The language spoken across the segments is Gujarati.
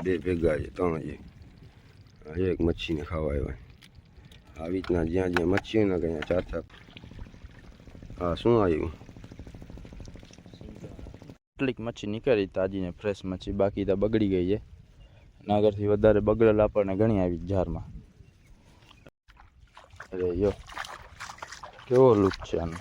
બે ભેગા છે, ત્રણ છે. એક મચ્છીને ખાવા આવ્યા. આવી રીતના જ્યાં જ્યાં મચ્છી હોય ને ત્યાં ચાર ચાર. હા, શું આવ્યું? કેટલીક મચ્છી નીકળી તાજી ને ફ્રેશ મચ્છી, બાકી તો બગડી ગઈ છે. નાગરથી વધારે બગડેલ આપણને ઘણી આવી જારમાં. અરે યો કેવો લુક છે આનો.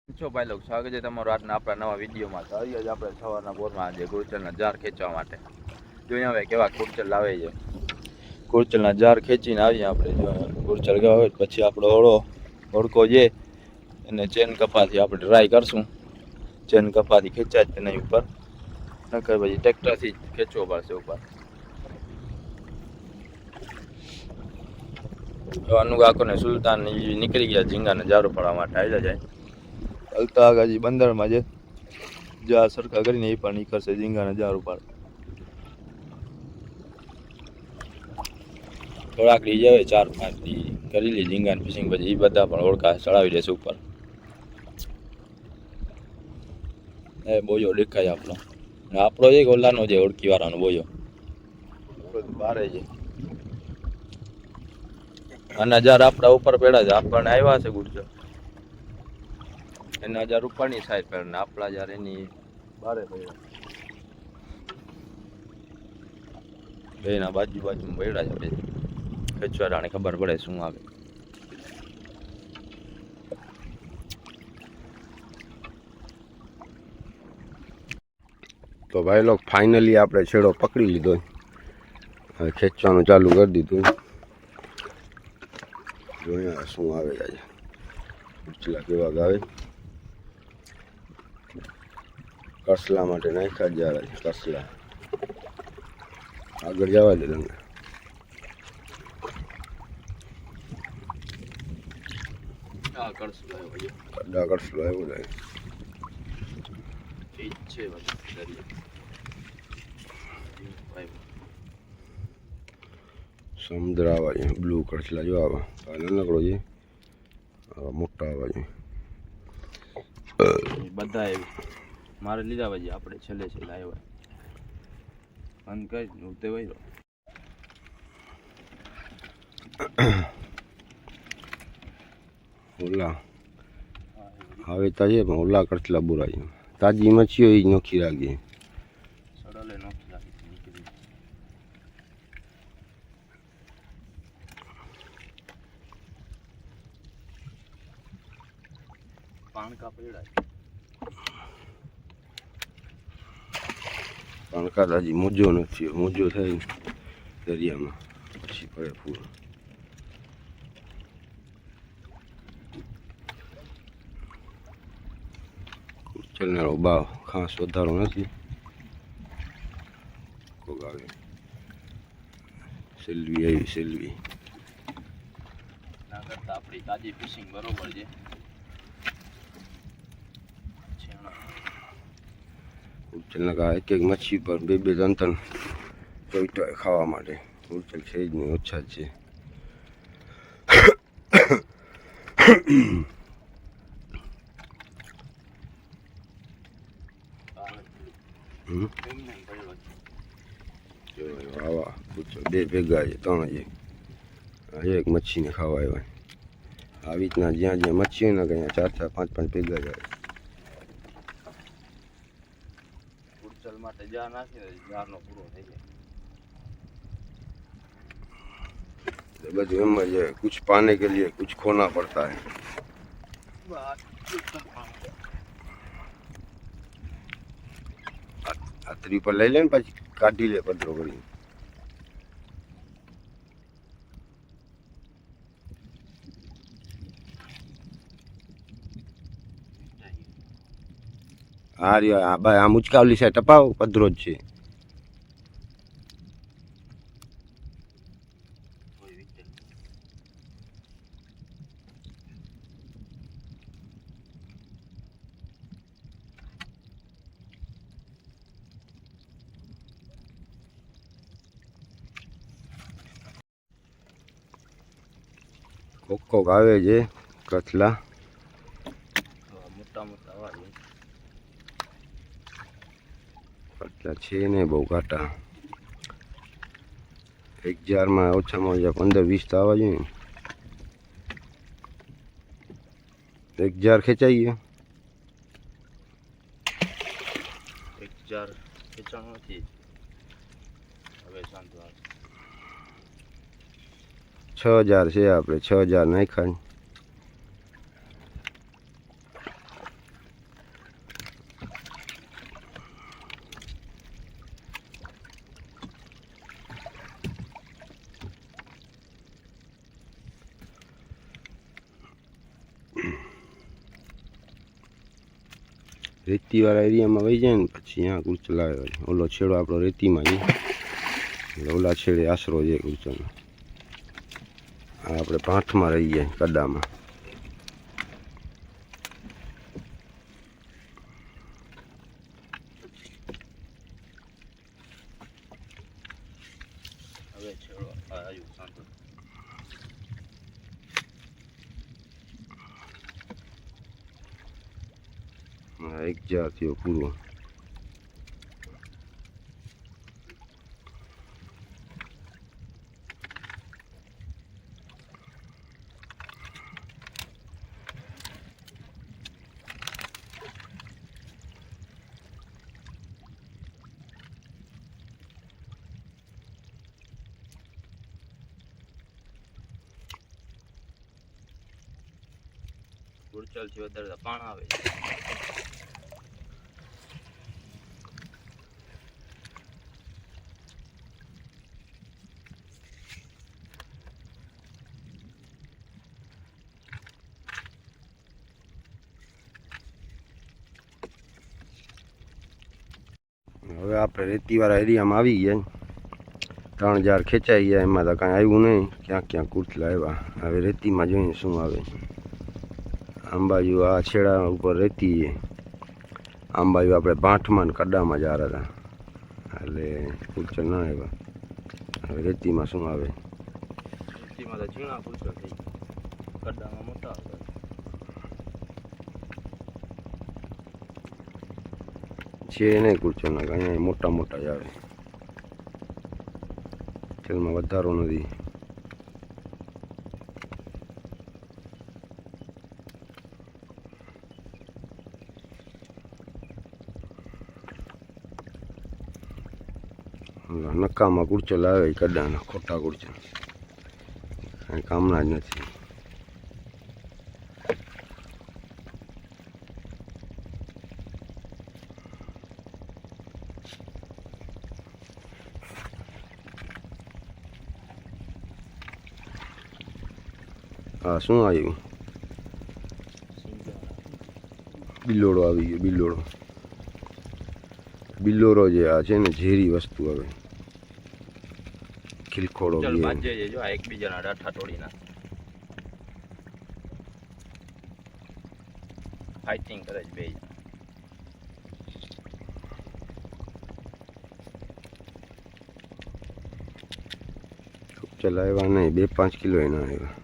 છો ભાઈ લોકો, સ્વાગત છે તમારું આજના આપણા નવા વિડીયોમાં. તો આજે આપણે સવારના પોરમાં આજે ગુરચલના જાર ખેંચવા માટે જોઈએ હવે કેવા ગુરચલ લાવે છે. ગુરચલના જાર ખેંચીને આવીએ આપણે. ગુરચલ ગયા હોય પછી આપણો ઓળકો છે અને ચેન કપાથી આપણે ટ્રાય કરશું. ચેન કપાથી ખેંચાય જ તેના ઉપર, નકર પછી ટ્રેક્ટરથી ખેંચવો પડશે ઉપર. અનુગાકો ને સુલતાન નીકળી ગયા ઝીંગાને જારો પાડવા માટે. આવી જાય હલતા આગાજી બંદરમાં જે જાર સરખા કરીને એ પણ નીકળશે ઝીંગાને જાર ઉપાડ. થોડાક ડી જાય 4-5 દી કરી લી ઝીંગાને ફિશિંગ, પછી એ બધા પણ ઓળખા ચડાવી દેશે ઉપર. એ બોયો દેખાય આપણો છે કે ઓલાનો છે ઓળખી વાળાનો બોયો બારે છે. અને હજાર આપણા ઉપર પડ્યા છે, આપણને આવ્યા છે ગુરચલ. એના હજાર ઉપરની સાઈડ પર ને આપણા હજાર એની બારે પડ્યા. બેના બાજુમાં પડ્યા છે. બે ખેંચવાડાને ખબર પડે શું આવે. તો ભાઈ લોક ફાઇનલી આપણે છેડો પકડી લીધો. હવે ખેંચવાનું ચાલુ કરી દીધું. જોઈએ શું આવે આજે. ગુરચલા કેવા આવે. કસલા માટે નાખ્યા જાય કસલા. આગળ જવા દે તમને. કડસલો આવ્યો જાય. સમુદ્ર આવા છે. બ્લુ કડસલા જો આવા નાનકડો છે, આવા મોટા આવા છે બધા મારે લીધા ભાઈ. આપણે છેલ્લે આવ્યા બંધ કરી ઉતે વયો. ઓલા હવે તો છે પણ ઓલા કડસલા બુરા છે. તાજી મચ્છી હોય એ નોખી રાખી. સડલે નોખી રાખી નીકળી. પાણકા પડ્યા. પાણકા હજી મોજો નથી. મોજો થાય દરિયામાં પછી પડે ફૂલ. ગુરચલનો ભાવ ખાસ વધારો નથી. કોક આવે સેલ્વી આવી સેલ્વી. ના કરતા આપણી તાજી ફિશિંગ બરોબર છે. ગુરચલના એક એક મચ્છી પર 2-2 3-3 ચોઈટો ખાવા માટે. ગુરચલ છે જ નહીં, ઓછા જ છે. આવા ગુરચલ બે ભેગા છે, ત્રણ છે. એક મચ્છીને ખાવા આવ્યા. આવી રીતના જ્યાં જ્યાં મચ્છી હોય ને ત્યાં 4-4 5-5 ભેગા જાય. ગુરચલ માટે જા નાખીને જારનો પૂરો થઈ જાય. બધું એમ જ है, कुछ पाने के लिए कुछ खोना पड़ता है. આતરી પર લઈ લે ને પછી કાઢી લે પતરો કરી. હા રે આ મુચકાવલી સાઈડ ટપાવ પધરો જ છે. કોક આવે છે કથલા. મોટા મોટા વાળી આટલા છે ને બહુ ઘાટા. એક જારમાં ઓછામાં ઓછા 15-20 તો આવવા જોઈએ. એક જાર ખેંચાઈ ગયો. એક જાર ખેંચાણું નથી હવે શાંત વાત. 6000 છે આપણે 6000 નાખ્યા. રેતીવાળા એરિયામાં વહી જાય ને પછી અહીંયા ગુરચલ આવે. ઓલો છેડો આપણો રેતીમાં છે એટલે ઓલા છેડે આશરો છે ગુરચલનો. આ આપણે ભાંઠમાં રહી જાય કડામાં. હવે છેડો આવ્યું શાંત. એક જાર થયો પૂરો. ગુરચલ થી વધારે પાણ આવે. હવે આપણે રેતીવાળા એરિયામાં આવી ગયા. 3 જાર ખેંચાઈ ગયા. એમાં તો કાંઈ આવ્યું નહીં. ક્યાંક ક્યાંક ગુરચલા આવ્યા. હવે રેતીમાં જોઈએ શું આવે. આમ બાજુ આ છેડા ઉપર રેતી છે. આમ બાજુ આપણે ભાંઠમાં ને કડામાં જાર હતા એટલે ગુરચલ ના આવ્યા. હવે રેતીમાં શું આવે. રેતીમાં તો ઝીણા ગુરચલ થઈ ગયા. કડામાં મોટા હતા. છે નહીં ગુરચલના અહીંયા મોટા મોટા જ આવે. તેલમાં વધારો નથી. નકામાં ગુરચલ આવે કડાના ખોટા ગુરચલ કાંઈ કામના જ નથી. હા શું આવ્યું. બિલ્લોડો આવી ગયો. બિલ્લોડો બિલ્લોરો જે આ છે ને ઝેરી વસ્તુ આવે. ખીલખોડો ચલ બી બાજે જો આ એકબીજાના ડાઠા તોડી નાખે. ફાઇટિંગ કરે છે બે. ચલાવ્યા નહીં. 2-5 કિલો એના આવ્યા.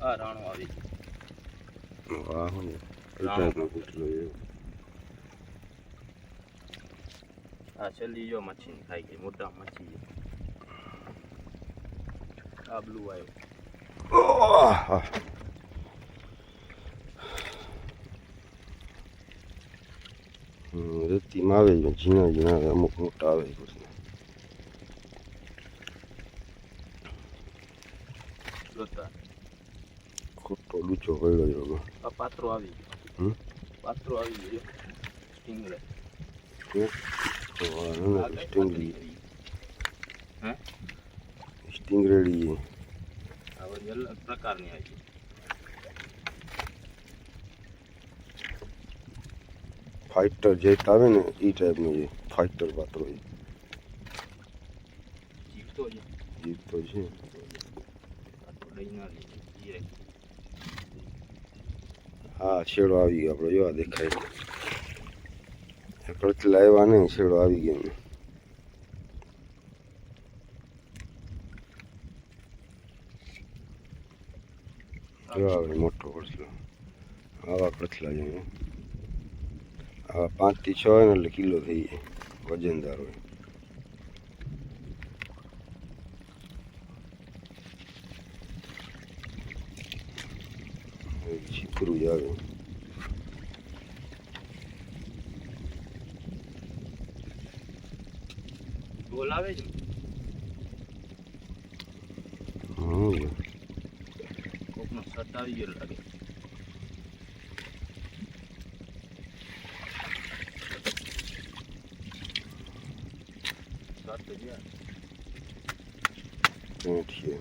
આ રાણો આવી વાહ હું એ ટાઈપનો ગુરચલો છે. આ છેલ્લી જો મચ્છી ખાઈ ગઈ. મોટા મચ્છી છે. આ બ્લુ આવ્યો. રેતીમાં આવે છે ઝીણા ઝીણા આવે. અમુક મોટા આવે છે. જોતા ખોટો લૂચો પડ્યો છે. આ પાત્રો આવી ગયો. પાત્રો આવી ગયો. સ્ટિંગરે સ્ટિંગરેડી આ બધી અલગ પ્રકારની આવી. ફાઇટર જેટ આવે ને એ ટાઈપનો છે. ફાઇટર પાત્રો છે. જીવતો છે. જીવતો છે. હા શેડો આવી ગયો આપણો. જોવા દેખાય. કરચલા આવ્યા નહીં. શેડો આવી ગયો. જો આવે મોટો કચલો આવા કચલા છે આવા 5 થી 6 હોય ને એટલે કિલો થઈ જાય વજનદાર હોય છીપરું જ આવે બોલાવે છે કોકનો શર્ટ આવી ગયો લાગે શર્ટ ગયા છે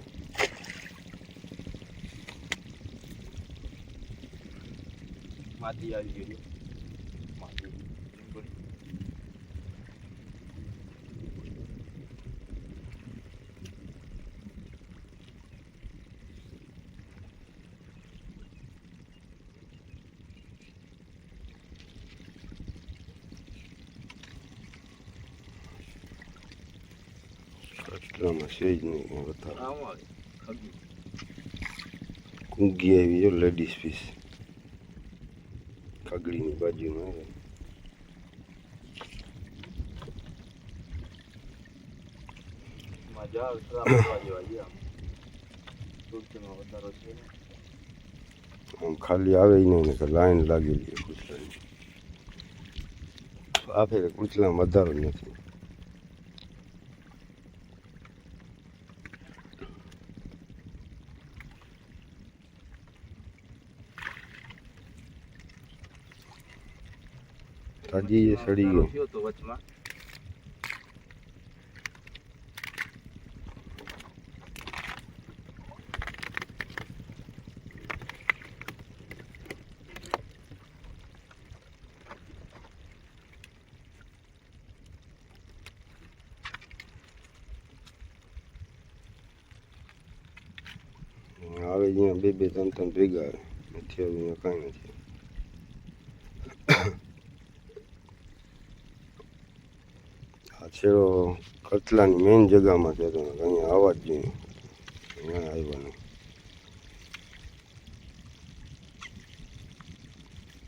માટી આવી ગઈ માટી કચલામાં સેજ નહીં બતાવે આવું આવે ખગી કુંગી આવી જો લેડીઝ પીસ ખગડીની બાજુમાં આવે મજા આવે શ્રાપ જેવા ગયા તુલસીમાં વધારો છે ને આમ ખાલી આવે નહીં ને કે લાઈન લાગેલી છે કૂચલાની આ ફેરે કૂચલામાં વધારો નથી તાજી એ સડી ગયો થયો તો વચમાં આવે અહીંયા 2-2 3-3 ભેગા આવે નથી આવે અહીંયા કાંઈ નથી આ છેડો કચલાની મેઇન જગ્યામાં છે તો અહીંયા આવવા જ જોઈએ અહીંયા આવ્યા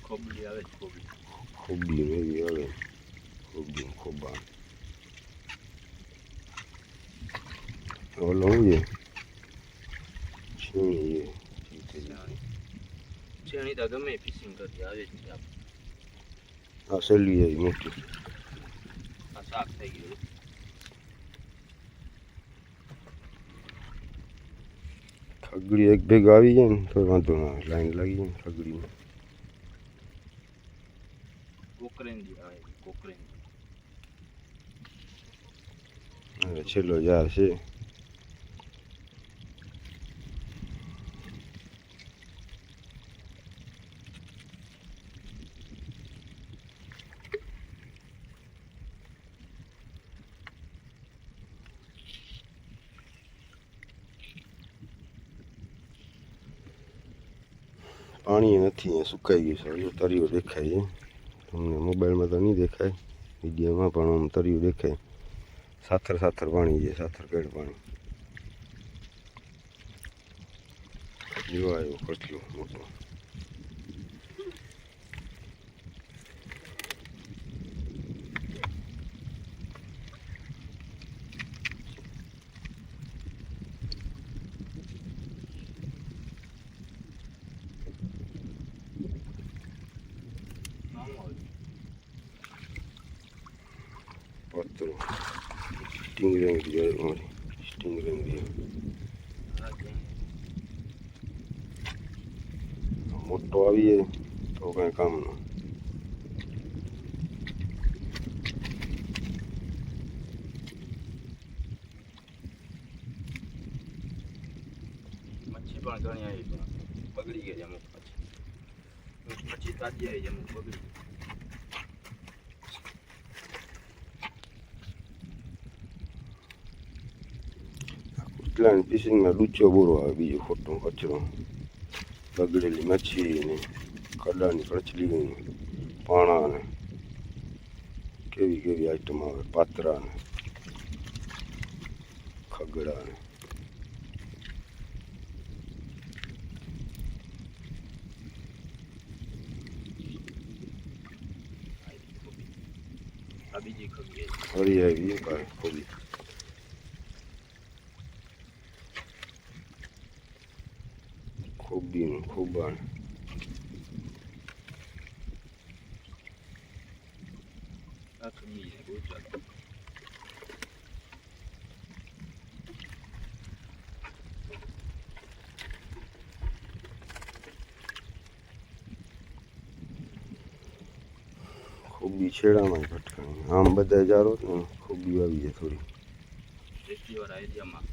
ખોબલી આવે છે ખોબલી ખોબલી એવી આવે ખોબલી ખોબા ઓલો હું છે છીણી છેણી તો ગમે ફિશિંગ કરતી આવે જ છે આ સેલી આવી મોટી આ શાક થઈ ગયું ખગડી એક ભેગ આવી જાય ને તો વાંધો ના આવે લાઈન લાગી જાય ને ખગડીમાં કોકરેન્ડી આવે કોકરેન્ડી હવે છેલ્લો જાર છે પાણી નથી અહીંયા સુકાઈ ગયું છે તરિયો દેખાય છે તમને મોબાઈલમાં તો નહીં દેખાય વિડીયોમાં પણ આમ તરિયું દેખાય સાથર સાથર પાણી છે સાથર કેડ પાણી જો આવ્યો કચલો મોટો પતરો સ્ટિંગરેંગ જાય મારી સ્ટિંગરેંગ મોટો આવીએ તો કાંઈ કામનો મચ્છી પણ ઘણી આવી પણ બગડી ગઈ અમુક પછી તાજી આવી અમુક બગડી ગઈ કચલાની ફિશિંગમાં લૂચો બોરો આવે બીજો ખોટો કચરો બગડેલી મચ્છી ને કડાની કચલી પાણા ને કેવી કેવી આઈટમ આવે પાત્રા ને ખગડા ને બીજી ખગી ફરી આવી ભાઈ ખોબી ખોબીનું ખોબાણ આ ખગી છે ગુરચલ ખોબી છેડામાં ભટકાણી આમ બધા જારો ને ખોબી આવી જાય થોડી રેતીવાળા એરિયામાં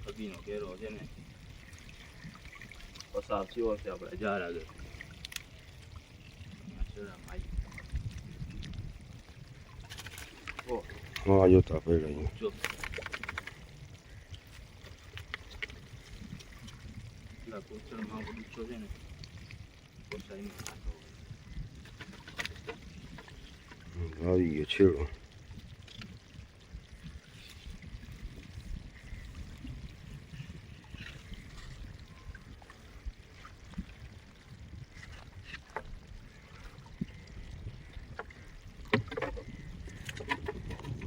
ખગીનો ઘેરો છે ને પસાર થયો છે આપણે જાર આગળ છેડામાં હા જોતા પડ્યા જો પેલા કોચરમાં બગીચો છે ને કોસાઈનો આવી ગયો છેડો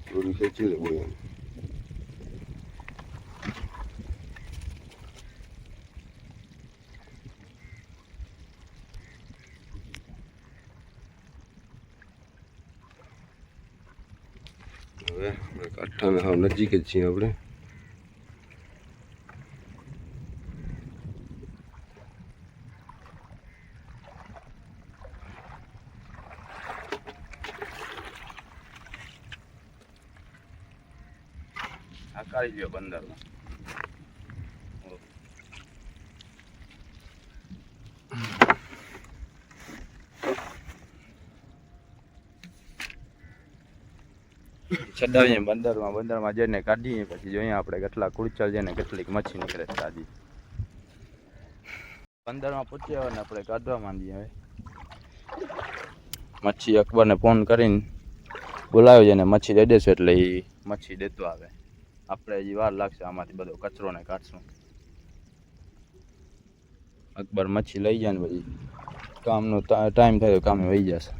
થોડી ખેંચી લે બોલ હવે આપણે કાંઠાના હાવ નજીક જ છીએ આપણે આ કાઢી લ્યો બંદરમાં ચડાવીએ બંદરમાં જઈને કાઢીએ પછી જોઈએ આપણે કેટલા કુડચલ છે ને કેટલીક મચ્છી નીકળે તાજી બંદરમાં પૂછ્યા ને આપણે કાઢવા માંડીએ હવે મચ્છી અકબરને ફોન કરીને બોલાવ્યો છે ને મચ્છી દઈ દેશું એટલે એ મચ્છી દેતો આવે આપણે હજી વાર લાગશે આમાંથી બધો કચરો ને કાઢશું અકબર મચ્છી લઈ જાય ને પછી કામનો ટાઈમ થાય તો કામે વહી જશે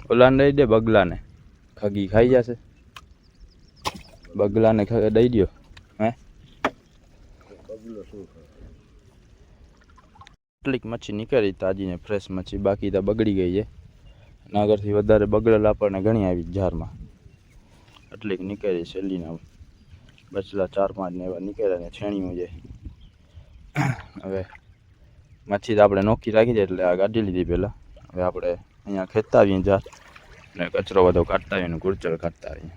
ઓલાને દઈ દે બગલાને ખગી ખાઈ જશે બગલાને દઈ દો હે કેટલીક મચ્છી નીકળી તાજી ને ફ્રેશ મચ્છી બાકી તો બગડી ગઈ છે નાગરથી વધારે બગડેલ આપણને ઘણી આવી જારમાં એટલીક નીકળી શેલીના બચલા 4-5 ને એવા નીકળ્યા ને છેણીઓ છે હવે મચ્છી તો આપણે નોખી રાખી દે એટલે આ કાઢી લીધી પહેલાં હવે આપણે અહીંયા ખેંચતા આવીએ જાર ને કચરો બધો કાઢતા આવીએ ને ગુરચલ કાઢતા આવીએ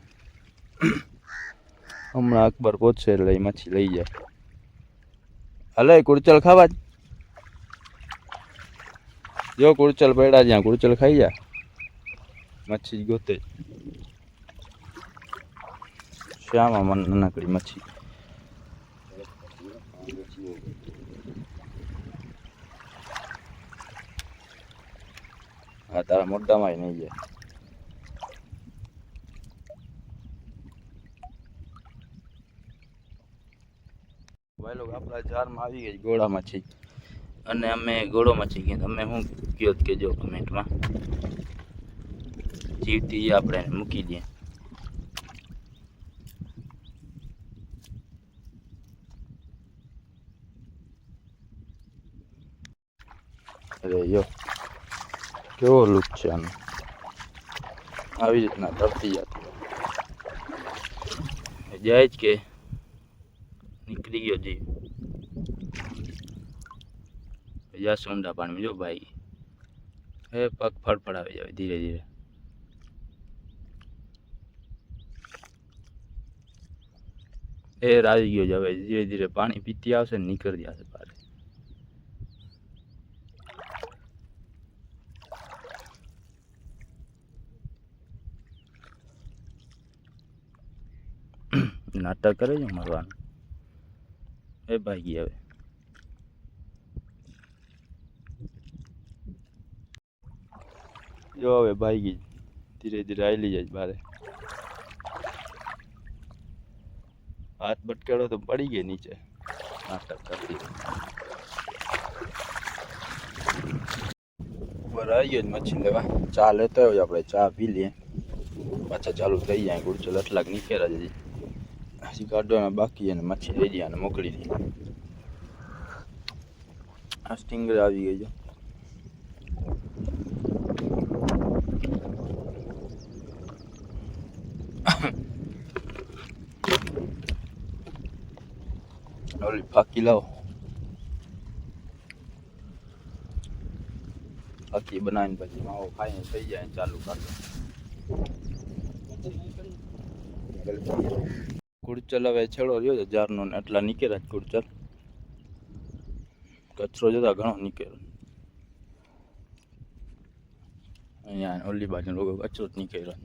હમણાં અકબર પહોંચશે એટલે એ મચ્છી લઈ જાય હાલે કુરચલ ખાવા જ જો કુરચલ પડ્યા જ્યાં કુરચલ ખાઈ જા મચ્છી ગોતે શ્યામાં મન નાનકડી મચ્છી હા તારા મોઢામાં નહીં જાય ભાઈ લોકો આપણા જારમાં આવી ગઈ ગોળા મચ્છી અને અમે ગોળો મચ્છી કહીએ તમે શું કયો કહેજો કમેન્ટમાં જીવતી આપણે મૂકી દઈએ અરે યો કેવો લુક છે આનો આવી રીતના તરતી જતી જાય જ કે નીકળી ગયો જીવ જાશે ઊંડા પાણીમાં જો ભાઈ એ પગ ફડફડાવી જાય ધીરે ધીરે એ આવી ગયો છે હવે ધીરે ધીરે પાણી પીતી આવશે ને નીકળી જશે બહાર નાટક કરે છે મરવાનું એ ભાગી હવે જો હવે ભાગી ધીરે ધીરે આવેલી જાય બારે હાથ બટકાડો તો પડી ગઈ નીચે નાટક કરતી ઉપર આવીએ જ મચ્છી લેવા. ચા લેતા હોય આપણે, ચા પી લઈએ, પાછા ચાલુ થઈ જાય. ગુડચલ એટલાક નીકળ્યા જ હજી કાઢવાના બાકી, અને મચ્છી લઈ જાય અને મોકલી દઈએ. આ સ્ટિંગર આવી ગઈ છે. ઓલી ફાકી લાવો, ફાકી બનાવીને પછી માવો ખાઈને થઈ જાય ચાલુ કાઢો. કુડચલ હવે છેડો રહ્યો છે જારનો ને એટલા નીકળ્યા જ કુડચલ. કચરો જતા ઘણો નીકળ્યો. અહીંયા ઓલી બાજુ લોકો કચરો જ નીકળ્યો.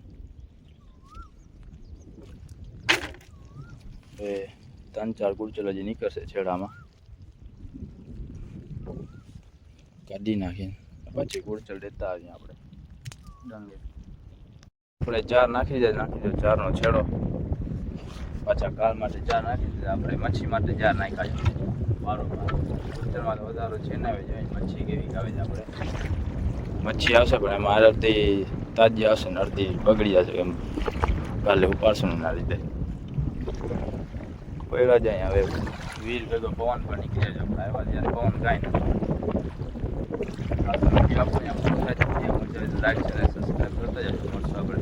એ 3-4 કુડચલ હજી નીકળશે છેડામાં, કાઢી નાખીને પછી કુડચલ લેતા આવીએ આપણે. આપણે ચાર નાખી દો ચારનો છેડો. પાછા કાલ માટે ચાર નાખી દીધા આપણે, મચ્છી માટે ચાર નાખ્યા. કુડચલમાં તો વધારો છે ને, આવે જાય મચ્છી કેવી આવે છે આપણે. મચ્છી આવશે પણ એમાં અડધી તાજી આવશે ને અડધી બગડી જશે, એમ કાલે ઉપાડશું ને ના લીધે પડ્યા જાય. હવે વીર ભેગો પવન પણ નીકળે છે આપણે આવ્યા ત્યારે પવન કાંઈ નથી. લાઈક અને સબસ્ક્રાઈબ કરતા જજો. મળશું આપણે.